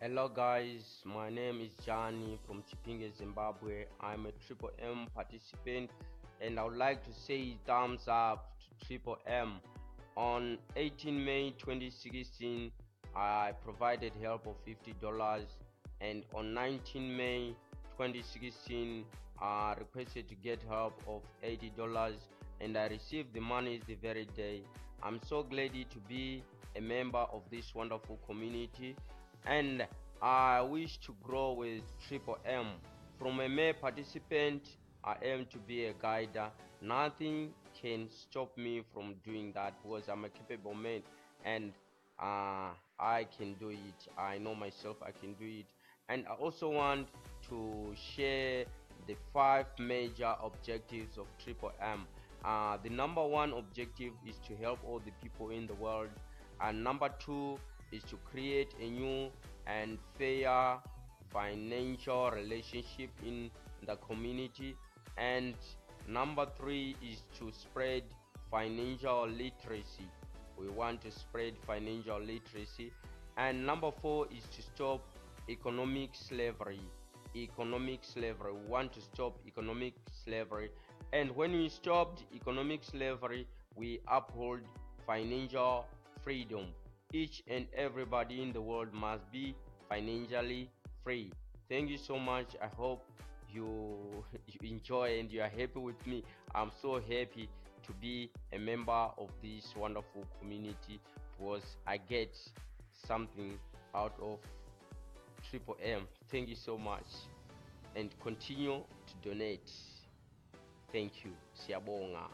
Hello guys, my name is Johnny from Chipinge, Zimbabwe. I'm a Triple M participant and I would like to say thumbs up to Triple M. On 18 May 2016, I provided help of $50 and on 19 May 2016, I requested to get help of $80 and I received the money the very day. I'm so glad to be a member of this wonderful community and I wish to grow with Triple M. From a mere participant, I aim to be a guider. Nothing can stop me from doing that because I'm a capable man and I can do it. I know myself I can do it. And I also want to share the 5 major objectives of Triple M. The number one objective is to help all the people in the world, and number two is to create a new and fair financial relationship in the community, and number three is to spread financial literacy. We want to spread financial literacy, and number four is to stop economic slavery. We want to stop economic slavery, and when we stopped economic slavery, we uphold financial freedom. Each and everybody in the world must be financially free. Thank you so much. I hope you you enjoy and you are happy with me. I'm so happy to be a member of this wonderful community because I get something out of Triple M. Thank you so much and continue to donate. Thank you. Siyabonga.